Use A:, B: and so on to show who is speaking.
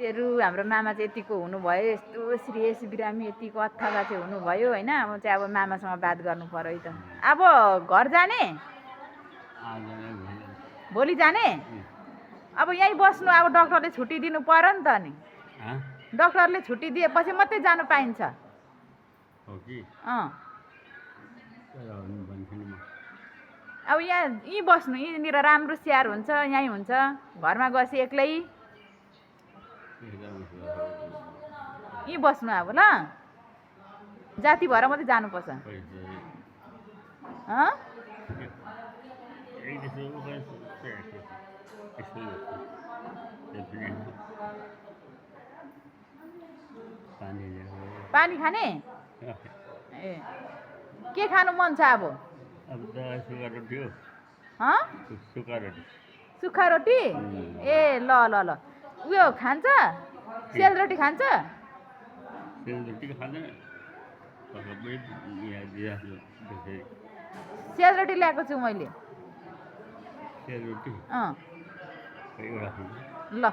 A: तेरु हाम्रो मामा चाहिँ यतिको हुनुभयो यस्तो सिरियस बिरामी यतिको अथवा चाहिँ हुनुभयो होइन म चाहिँ अब मामासँग बात गर्नु पर्यो है त अब घर जाने भोलि जाने अब यहीँ बस्नु अब डक्टरले छुट्टी दिनु पर्यो नि त नि डक्टरले छुट्टी दिएपछि मात्रै जानु पाइन्छ अब यहाँ यहीँ बस्नु यहीँनिर राम्रो स्याहार हुन्छ यहीँ हुन्छ घरमा गएपछि एक्लै यहीँ बस्नु अब ल जाति भएर मात्रै जानुपर्छ पानी खाने ए के खानु मन छ अब सुक्खा रोटी ए ल ल ल उयो खान्छ सेलरोटी खान्छ सेलरोटी ल्याएको छु मैले ल